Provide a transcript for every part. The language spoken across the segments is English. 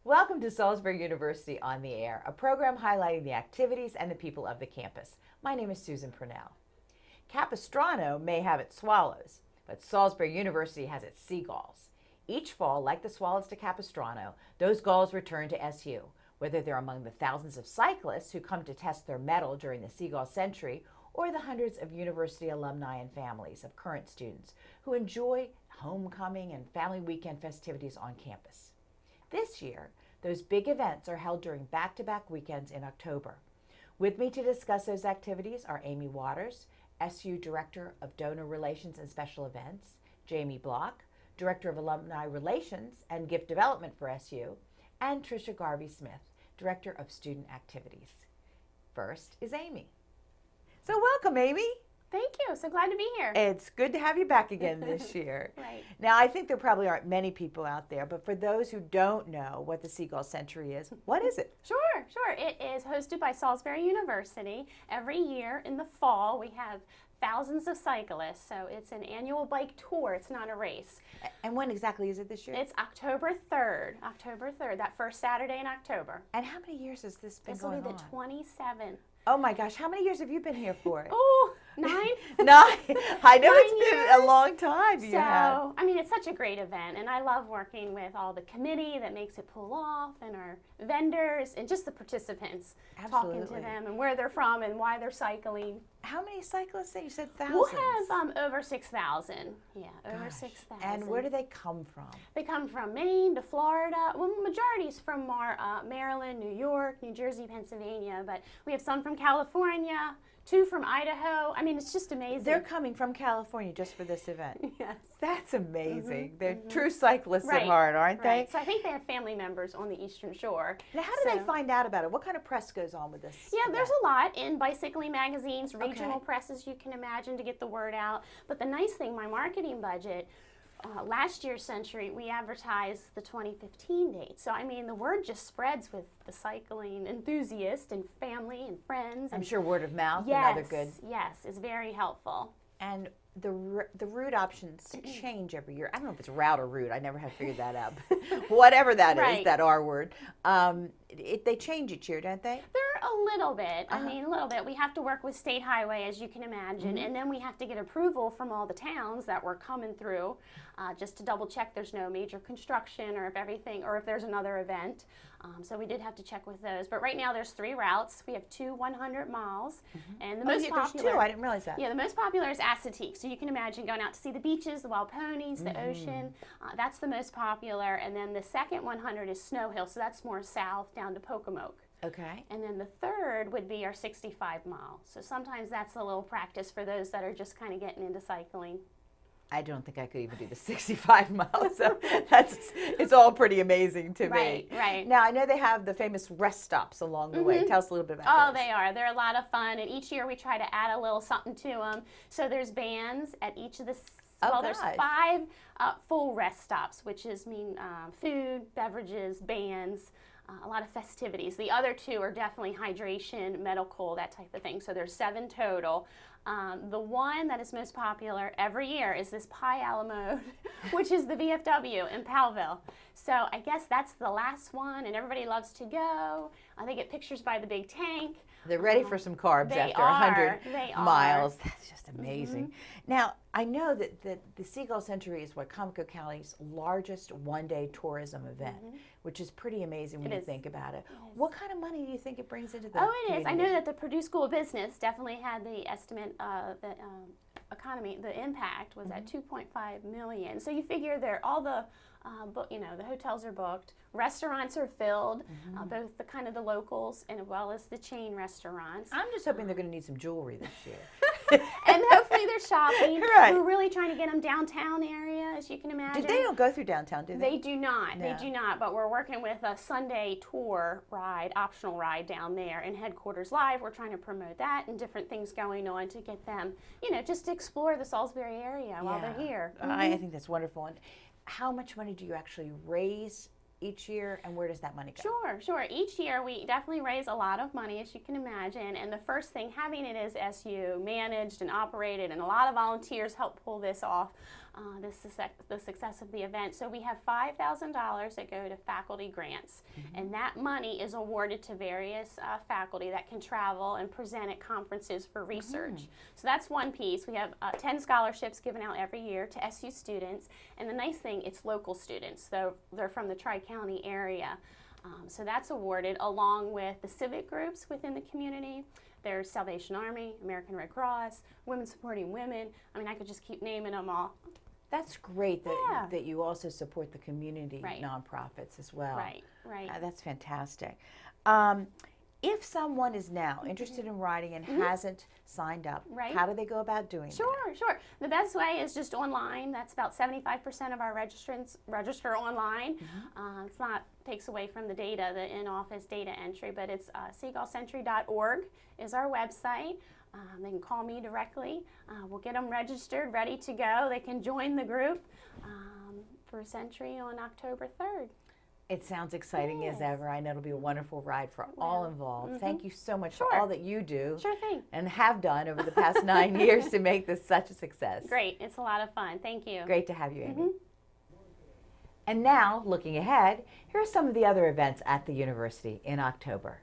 Welcome to Salisbury University on the Air, a program highlighting the activities and the people of the campus. My name is Susan Purnell. Capistrano may have its swallows, but Salisbury University has its seagulls. Each fall, like the swallows to Capistrano, those gulls return to SU, whether they're among the thousands of cyclists who come to test their mettle during the Seagull Century or the hundreds of university alumni and families of current students who enjoy homecoming and family weekend festivities on campus. This year, those big events are held during back-to-back weekends in October. With me to discuss those activities are Amy Waters, SU Director of Donor Relations and Special Events, Jamie Block, Director of Alumni Relations and Gift Development for SU, and Tricia Garvey Smith, Director of Student Activities. First is Amy. So welcome, Amy. Thank you. So glad to be here. It's good to have you back again this year. Right. Now, I think there probably aren't many people out there, but for those who don't know what the Seagull Century is, what is it? Sure. It is hosted by Salisbury University. Every year in the fall, we have thousands of cyclists. So it's an annual bike tour. It's not a race. And when exactly is it this year? It's October 3rd. October 3rd, that first Saturday in October. And how many years has this been This going on? will be the 27th. Oh my gosh, how many years have you been here for it? Oh, 9? 9? I know 9 it's been years. a long time you have. So, I mean, it's such a great event, and I love working with all the committee that makes it pull off, and our vendors, and just the participants, talking to them, and where they're from, and why they're cycling. How many cyclists? You said thousands. We'll have over 6,000. Yeah, over 6,000. And where do they come from? They come from Maine to Florida. Well, majority's from Maryland, New York, New Jersey, Pennsylvania, but we have some from California, 2 from Idaho. I mean, it's just amazing. They're coming from California just for this event. Yes. That's amazing. They're true cyclists at heart, aren't they? So I think they have family members on the Eastern Shore. Now, how do they find out about it? What kind of press goes on with this? Yeah, event? there's a lot in bicycling magazines, regional presses you can imagine to get the word out. But the nice thing, my marketing budget, last year's Century, we advertised the 2015 date. So, I mean, the word just spreads with the cycling enthusiast and family and friends. I'm sure word of mouth, yes, another good. Yes, is very helpful. And the route options change every year. I don't know if it's route or route. I never have figured that out. Whatever that is, that R word. They change each year, don't they? They're a little bit. I mean, a little bit. We have to work with State Highway, as you can imagine, and then we have to get approval from all the towns that we're coming through, just to double check there's no major construction or if there's another event. So we did have to check with those. But right now there's 3 routes. We have 2 100 miles, and the most popular. There's 2. I didn't realize that. Yeah, the most popular is Assateague. So you can imagine going out to see the beaches, the wild ponies, the ocean. That's the most popular. And then the second 100 is Snow Hill. So that's more south down to Pocomoke. Okay. And then the third would be our 65 mile. So sometimes that's a little practice for those that are just kind of getting into cycling. I don't think I could even do the 65 miles. So it's all pretty amazing to me. Right. Now, I know they have the famous rest stops along the way. Tell us a little bit about those. They are. They're a lot of fun. And each year we try to add a little something to them. So there's bands at each of the, there's 5 full rest stops, which mean food, beverages, bands, a lot of festivities. The other 2 are definitely hydration, medical, that type of thing. So there's 7 total. The one that is most popular every year is this Pie a la Mode, which is the VFW in Powellville. So I guess that's the last one, and everybody loves to go. They get pictures by the big tank. They're ready for some carbs after 100 miles. That's just amazing. Now, I know that the Seagull Century is Comico County's largest one-day tourism event, which is pretty amazing when you think about it. What kind of money do you think it brings into the it is. I know that the Purdue School of Business definitely had the estimate the economy, the impact was at $2.5 million. So you figure all the the hotels are booked, restaurants are filled, both the locals and as well as the chain restaurants. I'm just hoping they're going to need some jewelry this year. And hopefully they're shopping. Right. We're really trying to get them downtown area, as you can imagine. They don't go through downtown, do they? They do not. No. They do not. But we're working with a Sunday tour ride, optional ride down there in Headquarters Live. We're trying to promote that and different things going on to get them, just to explore the Salisbury area while they're here. I think that's wonderful. And how much money do you actually raise each year, and where does that money go? Sure. Each year we definitely raise a lot of money, as you can imagine, and the first thing, having it as SU managed and operated, and a lot of volunteers help pull this off. the success of the event. So we have $5,000 that go to faculty grants, and that money is awarded to various faculty that can travel and present at conferences for research. So that's one piece. We have 10 scholarships given out every year to SU students, and the nice thing, it's local students, so they're from the Tri-County area. So that's awarded along with the civic groups within the community. There's Salvation Army, American Red Cross, Women Supporting Women. I mean, I could just keep naming them all. That's great that you also support the community nonprofits as well. Right, right. That's fantastic. If someone is now interested in riding and hasn't signed up, how do they go about doing that? Sure. The best way is just online. That's about 75% of our registrants register online. Takes away from the data, the in-office data entry, but it's seagullcentury.org is our website. They can call me directly. We'll get them registered, ready to go. They can join the group for Century on October 3rd. It sounds exciting as ever. I know it'll be a wonderful ride for all involved. Thank you so much for all that you do. Sure thing. And have done over the past 9 years to make this such a success. Great. It's a lot of fun. Thank you. Great to have you, Amy. And now, looking ahead, here are some of the other events at the university in October.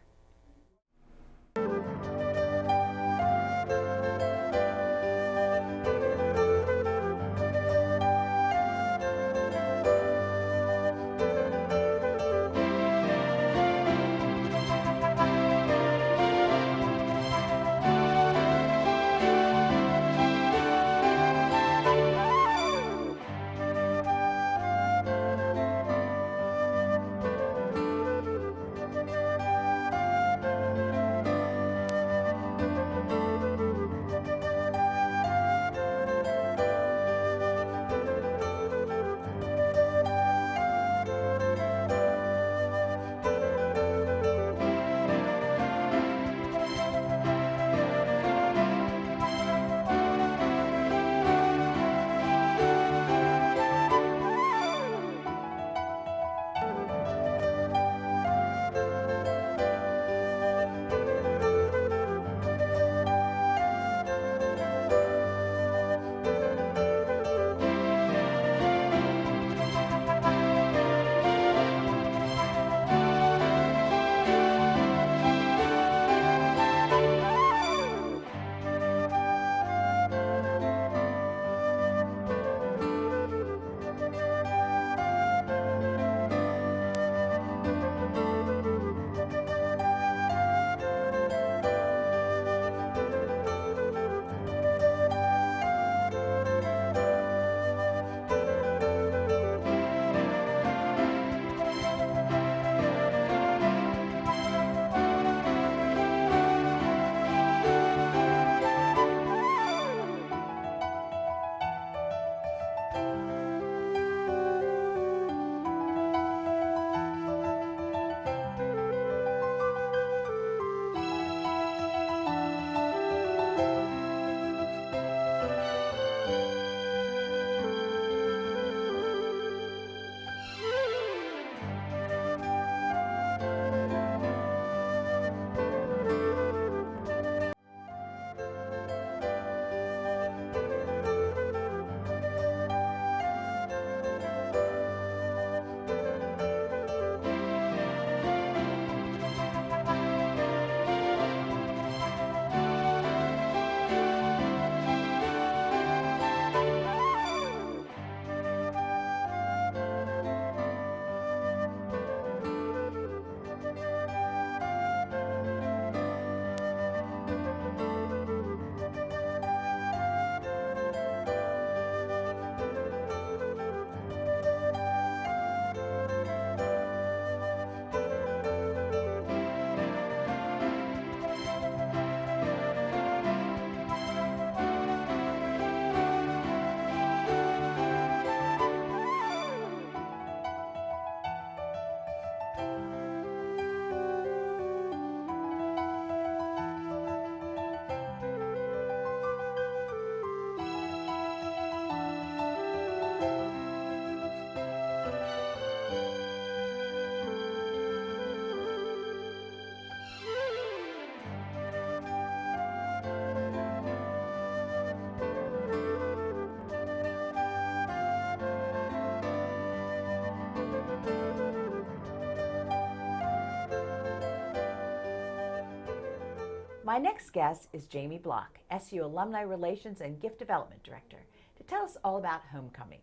My next guest is Jamie Block, SU Alumni Relations and Gift Development Director, to tell us all about homecoming.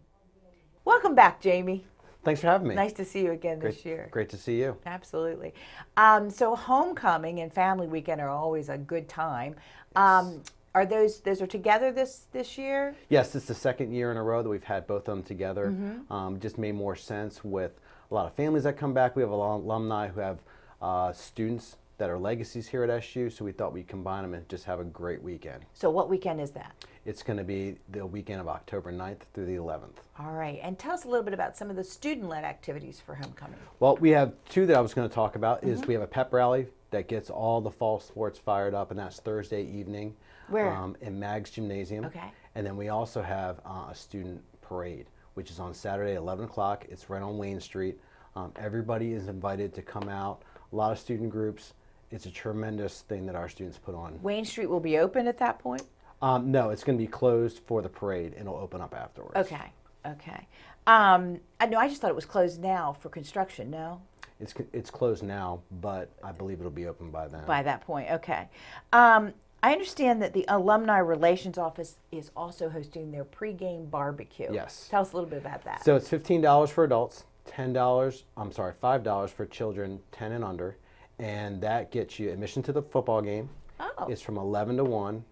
Welcome back, Jamie. Thanks for having me. Nice to see you again this year. Great to see you. Absolutely. So homecoming and family weekend are always a good time. Are those are together this year? Yes, it's the second year in a row that we've had both of them together. Just made more sense with a lot of families that come back. We have a lot of alumni who have students that are legacies here at SU, so we thought we'd combine them and just have a great weekend. So what weekend is that? It's going to be the weekend of October 9th through the 11th. All right, and tell us a little bit about some of the student-led activities for homecoming. Well, we have two that I was going to talk about. Is we have a pep rally that gets all the fall sports fired up, and that's Thursday evening. Where? In Mag's Gymnasium. Okay. And then we also have a student parade, which is on Saturday at 11 o'clock. It's right on Wayne Street. Everybody is invited to come out. A lot of student groups. It's a tremendous thing that our students put on. Wayne Street will be open at that point? No, it's going to be closed for the parade, and it'll open up afterwards. Okay, okay. I just thought it was closed now for construction, no? It's closed now, but I believe it'll be open by then. By that point, okay. I understand that the Alumni Relations Office is also hosting their pregame barbecue. Yes. Tell us a little bit about that. So it's $15 for adults, $5 for children 10 and under, and that gets you admission to the football game. Oh. It's from 11 to 1,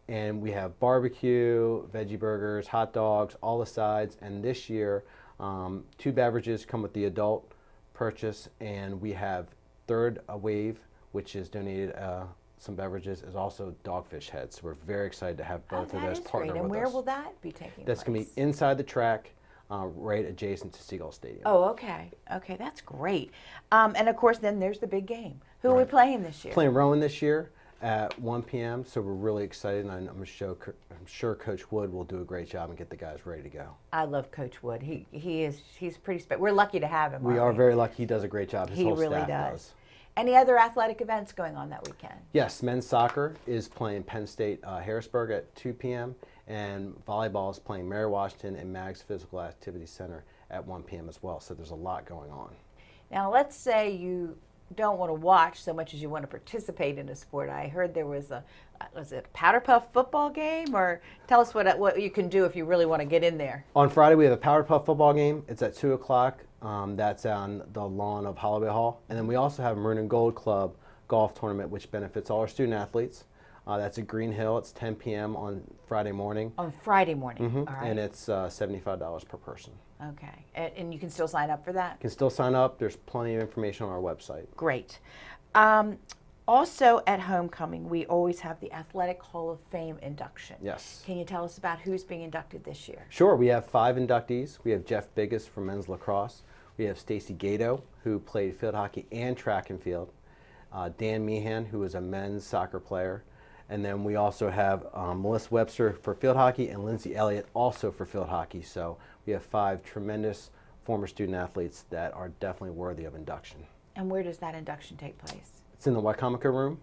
and we have barbecue, veggie burgers, hot dogs, all the sides, and this year 2 beverages come with the adult purchase, and we have Third Wave, which is donated some beverages, is also Dogfish Head. So we're very excited to have both of those partner with us. And where will that be taking place? That's going to be inside the track, right adjacent to Seagull Stadium. Oh, okay. Okay, that's great. And of course, then there's the big game. Who are we playing this year? Playing Rowan this year at 1 p.m. So we're really excited, and I'm sure Coach Wood will do a great job and get the guys ready to go. I love Coach Wood. He's pretty special. We're lucky to have him. We are very lucky. He does a great job. His whole really staff does. Any other athletic events going on that weekend? Yes, men's soccer is playing Penn State Harrisburg at 2 p.m. and volleyball is playing Mary Washington and Mag's Physical Activity Center at 1 p.m. as well. So there's a lot going on. Now, let's say you don't want to watch so much as you want to participate in a sport. I heard there was a Powder Puff football game, or tell us what you can do if you really want to get in there. On Friday, we have a Powder Puff football game. It's at 2 o'clock. That's on the lawn of Holloway Hall. And then we also have Maroon and Gold Club golf tournament, which benefits all our student athletes. That's at Green Hill. It's 10 p.m. on Friday morning. On Friday morning, all right. And it's $75 per person. Okay, and you can still sign up for that? You can still sign up. There's plenty of information on our website. Great. Also at homecoming, we always have the Athletic Hall of Fame induction. Yes. Can you tell us about who's being inducted this year? Sure. We have 5 inductees. We have Jeff Biggis from men's lacrosse. We have Stacy Gato, who played field hockey and track and field. Dan Meehan, who is a men's soccer player. And then we also have Melissa Webster for field hockey and Lindsay Elliott also for field hockey. So we have 5 tremendous former student athletes that are definitely worthy of induction. And where does that induction take place? It's in the Wycomico room.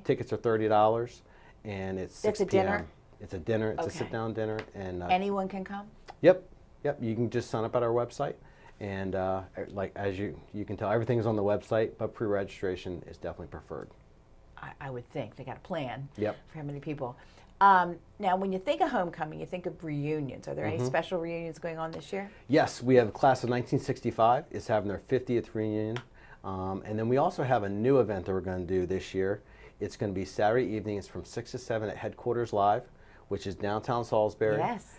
Tickets are $30, and it's 6 It's a dinner? p.m. It's a dinner. It's a sit-down dinner, and anyone can come? Yep. You can just sign up at our website, and like as you can tell, everything's on the website, but pre-registration is definitely preferred. I would think they got a plan. Yep. For how many people? Now, when you think of homecoming, you think of reunions. Are there any special reunions going on this year? Yes, we have a class of 1965 is having their 50th reunion. And then we also have a new event that we're going to do this year. It's going to be Saturday evening. It's from 6 to 7 at Headquarters Live, which is downtown Salisbury. Yes.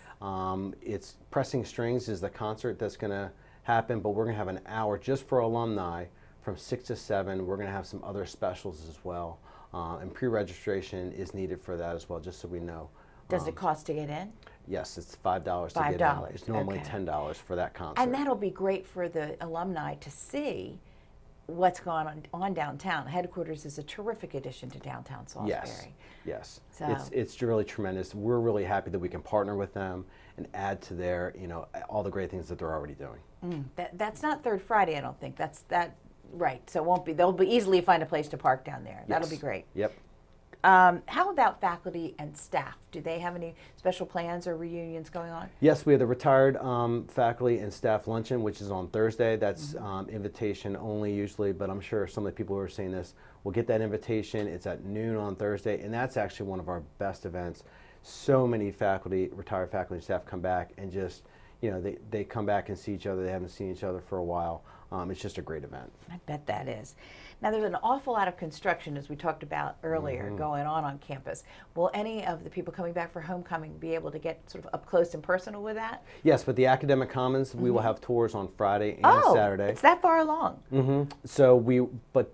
It's Pressing Strings is the concert that's going to happen, but we're going to have an hour just for alumni from 6 to 7. We're going to have some other specials as well. And pre-registration is needed for that as well, just so we know. Does it cost to get in? Yes, it's $5 to get in. It's normally $10 for that concert. And that'll be great for the alumni to see what's going on downtown. Headquarters is a terrific addition to downtown Salisbury. Yes. So. It's really tremendous. We're really happy that we can partner with them and add to their, all the great things that they're already doing. That's not Third Friday, I don't think. That's right. So it won't be. They'll be easily find a place to park down there. That'll be great. Yep. How about faculty and staff? Do they have any special plans or reunions going on? Yes, we have the retired faculty and staff luncheon, which is on Thursday. That's invitation only usually, but I'm sure some of the people who are seeing this will get that invitation. It's at noon on Thursday, and that's actually one of our best events. So many faculty, retired faculty and staff come back and just, they come back and see each other. They haven't seen each other for a while. It's just a great event. I bet that is. Now, there's an awful lot of construction, as we talked about earlier, going on campus. Will any of the people coming back for homecoming be able to get sort of up close and personal with that? Yes, but the Academic Commons, we will have tours on Friday and Saturday. It's that far along. So we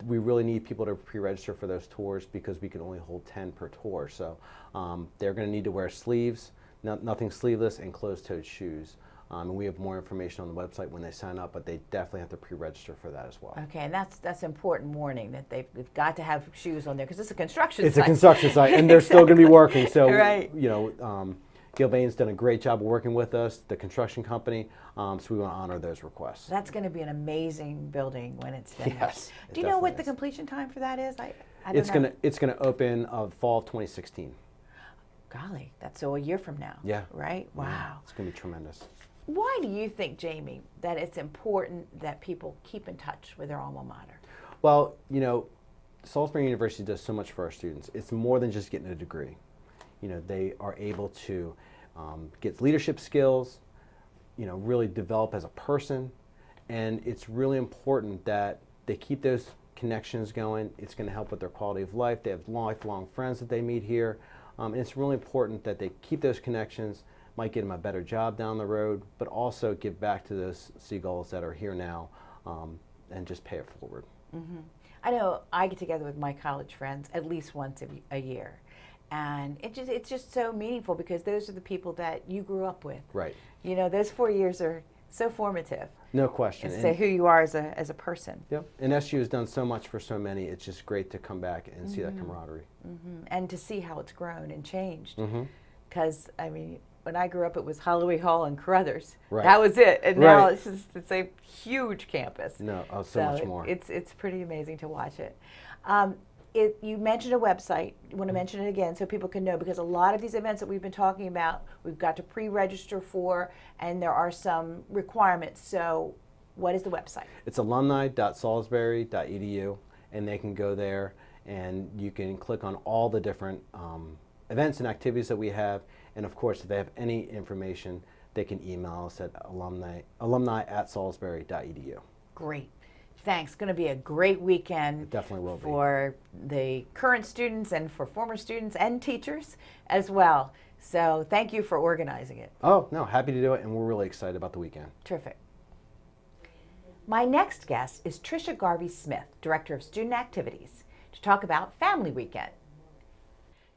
really need people to pre-register for those tours because we can only hold 10 per tour. So they're going to need to wear sleeves, nothing sleeveless, and closed-toed shoes. And we have more information on the website when they sign up, but they definitely have to pre-register for that as well. Okay, and that's important warning that they've got to have shoes on there because it's a construction site. It's a construction site, and they're still going to be working. So, right. Gilbane's done a great job of working with us, the construction company, so we want to honor those requests. That's going to be an amazing building when it's finished. Yes, do you know what the completion time for that is? I don't know. It's going to open fall of 2016. Golly, that's a year from now. Yeah. Right? Wow. Yeah, it's going to be tremendous. Why do you think, Jamie, that it's important that people keep in touch with their alma mater? Well, Salisbury University does so much for our students. It's more than just getting a degree. They are able to get leadership skills, really develop as a person, and it's really important that they keep those connections going. It's going to help with their quality of life. They have lifelong friends that they meet here, and it's really important that they keep those connections. Might get them a better job down the road, but also give back to those Seagulls that are here now and just pay it forward. I know I get together with my college friends at least once a year, and it's just so meaningful because those are the people that you grew up with. Right. Those 4 years are so formative. No question. As to who you are as a person. Yep. And SU has done so much for so many. It's just great to come back and see that camaraderie. And to see how it's grown and changed. Because, when I grew up, it was Holloway Hall and Carruthers. Right. That was it. And now it's a huge campus. No, so much more. It's pretty amazing to watch it. You mentioned a website. You want to mention it again so people can know, because a lot of these events that we've been talking about, we've got to pre-register for, and there are some requirements. So what is the website? It's alumni.salisbury.edu, and they can go there, and you can click on all the different events and activities that we have. And of course, if they have any information, they can email us at alumni@salisbury.edu. Great. Thanks. Going to be a great weekend. It definitely will be. For the current students and for former students and teachers as well. So thank you for organizing it. Oh, no, happy to do it, and we're really excited about the weekend. Terrific. My next guest is Tricia Garvey Smith, Director of Student Activities, to talk about Family Weekend.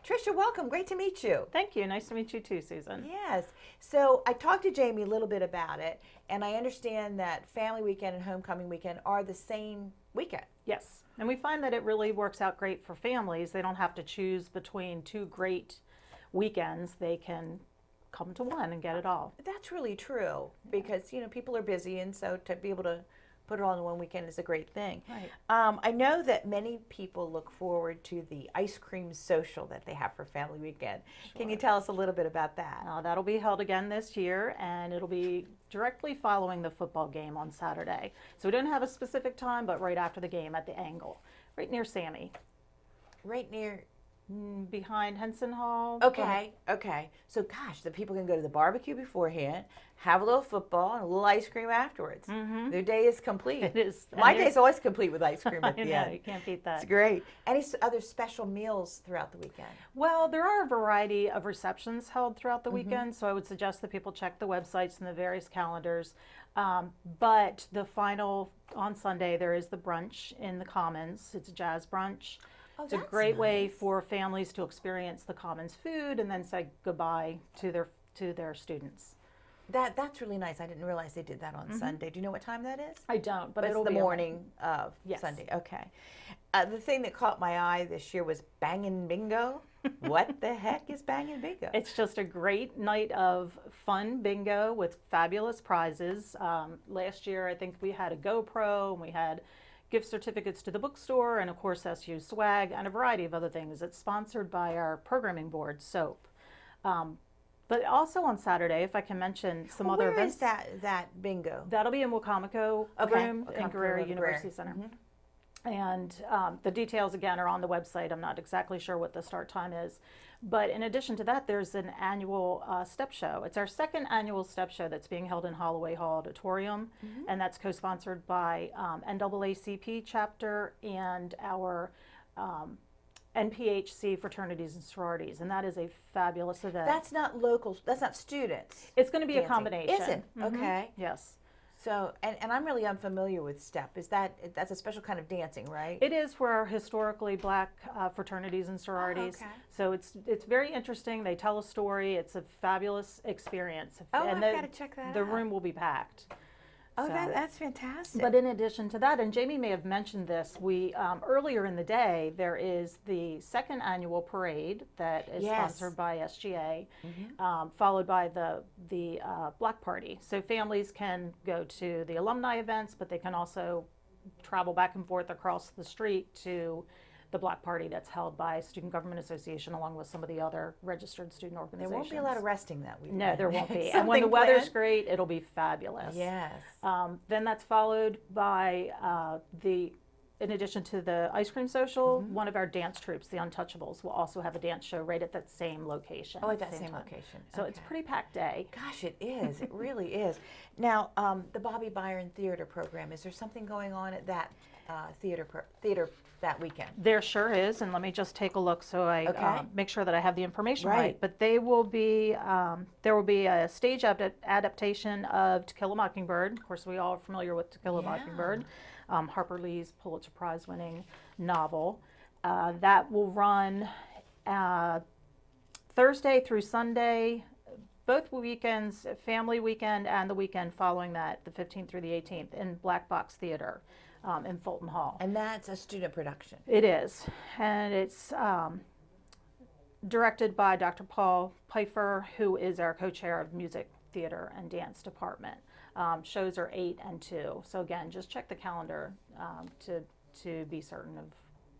Tricia, welcome. Great to meet you. Thank you. Nice to meet you too, Susan. Yes. So I talked to Jamie a little bit about it, and I understand that Family Weekend and Homecoming Weekend are the same weekend. Yes. And we find that it really works out great for families. They don't have to choose between two great weekends. They can come to one and get it all. That's really true because, people are busy, and so to be able to put it all in one weekend is a great thing. Right. I know that many people look forward to the ice cream social that they have for Family Weekend. Sure. Can you tell us a little bit about that? That'll be held again this year, and it'll be directly following the football game on Saturday. So we don't have a specific time, but right after the game at the Angle, right near Sammy. Right near? Behind Henson Hall. Okay. So gosh, the people can go to the barbecue beforehand, have a little football, and a little ice cream afterwards. Their day is complete. It is. My day is always complete with ice cream at the end. You can't beat that. It's great. Any other special meals throughout the weekend? Well, there are a variety of receptions held throughout the weekend, so I would suggest that people check the websites and the various calendars. But the final, on Sunday, there is the brunch in the Commons. It's a jazz brunch. Oh, it's a great way for families to experience the Commons food and then say goodbye to their students. That's really nice. I didn't realize they did that on Sunday. Do you know what time that is? I don't, but it'll be the morning of yes. Sunday. Okay. The thing that caught my eye this year was Bangin' Bingo. What the heck is Bangin' Bingo? It's just a great night of fun bingo with fabulous prizes. Last year, I think we had a GoPro and we had gift certificates to the bookstore, and of course SU swag and a variety of other things. It's sponsored by our programming board, SOAP. But also on Saturday, if I can mention some other events. Where is that bingo? That'll be in Wacomico room in Guerrero University Center. And the details, again, are on the website. I'm not exactly sure what the start time is. But in addition to that, there's an annual step show. It's our second annual step show that's being held in Holloway Hall Auditorium. And that's co-sponsored by NAACP chapter and our NPHC fraternities and sororities. And that is a fabulous event. That's not local, that's not students. It's going to be dancing. a combination. Is it? Okay. Yes. So, and I'm really unfamiliar with step. That's a special kind of dancing, right? It is for our historically black fraternities and sororities. Oh, okay. So it's very interesting. They tell a story. It's a fabulous experience. Oh, and I've got to check that out. The room will be packed. Oh, So- that's fantastic. But in addition to that, and Jamie may have mentioned this, we earlier in the day there is the second annual parade that is Yes. sponsored by SGA, followed by the block party. So families can go to the alumni events, but they can also travel back and forth across the street to the block party that's held by Student Government Association along with some of the other registered student there organizations. won't be a lot of resting that week. No, there won't be. And Something when the weather's planned? great, it'll be fabulous. Yes. Then that's followed by in addition to the ice cream social, one of our dance troops, the Untouchables, will also have a dance show right at that same location. Oh, at at the that same time. location. So it's a pretty packed day. Gosh, it is. It really is. Now, the Bobby Byron Theater program, is there something going on at that theater that weekend? There sure is, and let me just take a look so I Okay. make sure that I have the information Right. right. But they will be, there will be a stage adaptation of To Kill a Mockingbird. Of course, we all are familiar with To Kill a Yeah. Mockingbird, Harper Lee's Pulitzer Prize winning novel. That will run Thursday through Sunday, both weekends, family weekend and the weekend following that, the 15th through the 18th, in Black Box Theater in Fulton Hall. And that's a student production. It is, and it's directed by Dr. Paul Pfeiffer, who is our co-chair of Music, Theater, and Dance Department. Shows are 8 and 2. So again, just check the calendar to be certain of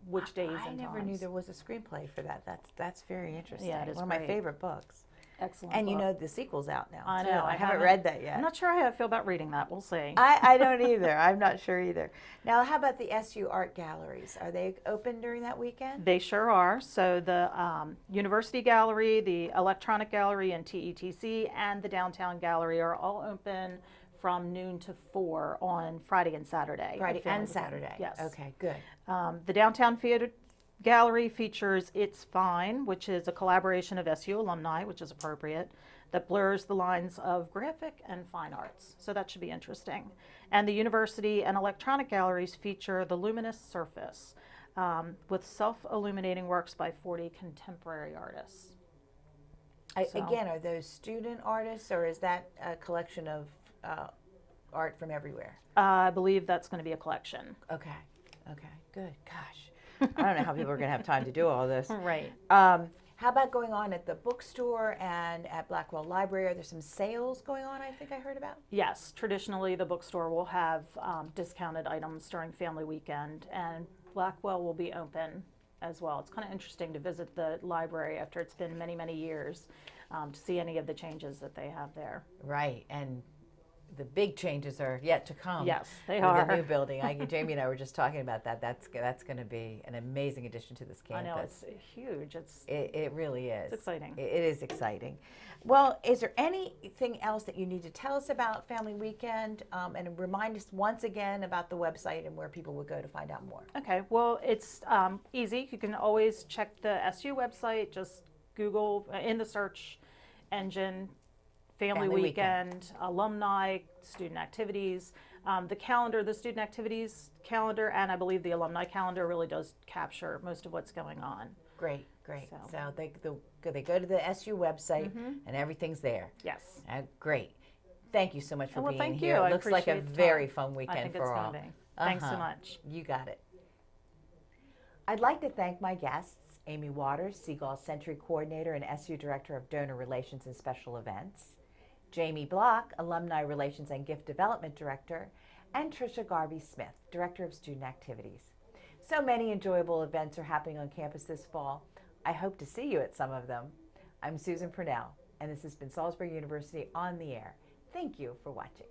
which days I and never times. knew there was a screenplay for that. That's very interesting. Yeah, it is one of my great. favorite books. Excellent. And you book. know the sequel's out now. I too. know. I haven't read that yet. I'm not sure how I feel about reading that. We'll see. I don't either. I'm not sure either. Now, how about the SU art galleries? Are they open during that weekend? They sure are. So the University Gallery, the Electronic Gallery and TETC, and the Downtown Gallery are all open from noon to 4 on Friday and Saturday. Friday and Saturday. Yes. Okay, good. The Downtown Theater Gallery features It's Fine, which is a collaboration of SU alumni, which is appropriate, that blurs the lines of graphic and fine arts. So that should be interesting. And the University and Electronic Galleries feature The Luminous Surface, with self-illuminating works by 40 contemporary artists. So- Again, are those student artists, or is that a collection of art from everywhere? I believe that's going to be a collection. Okay. Okay. Good. Gosh, I don't know how people are going to have time to do all this. Right. How about going on at the bookstore and at Blackwell Library? Are there some sales going on? I think I heard about. Yes, traditionally the bookstore will have discounted items during family weekend, and Blackwell will be open as well. It's kind of interesting to visit the library after it's been many, many years to see any of the changes that they have there. Right, and the big changes are yet to come. Yes, they with are. the new building. Jamie and I were just talking about that. That's going to be an amazing addition to this I campus. know, it's huge. It really is. It's exciting. It is exciting. Well, is there anything else that you need to tell us about Family Weekend? And remind us once again about the website and where people would go to find out more. Okay, well, it's easy. You can always check the SU website. Just Google in the search engine, Family Weekend, alumni, student activities. The calendar, the student activities calendar, and I believe the alumni calendar really does capture most of what's going on. Great, great. So- So they go to the SU website and everything's there. Yes. Great. Thank you so much for Well, being thank here. you. It I looks like a appreciate the very time. fun weekend I think for it's all. going to be. Thanks so Uh-huh. much. You got it. I'd like to thank my guests, Amy Waters, Seagull Century Coordinator and SU Director of Donor Relations and Special Events, Jamie Block, Alumni Relations and Gift Development Director, and Tricia Garvey Smith, Director of Student Activities. So many enjoyable events are happening on campus this fall. I hope to see you at some of them. I'm Susan Purnell, and this has been Salisbury University on the Air. Thank you for watching.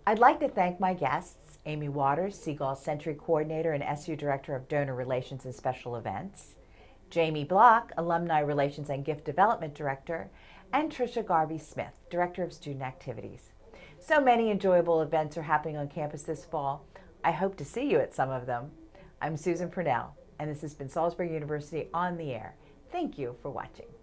I'd like to thank my guests, Amy Waters, Seagull Century Coordinator and SU Director of Donor Relations and Special Events, Jamie Block, Alumni Relations and Gift Development Director, and Tricia Garvey Smith, Director of Student Activities. So many enjoyable events are happening on campus this fall. I hope to see you at some of them. I'm Susan Purnell, and this has been Salisbury University on the Air. Thank you for watching.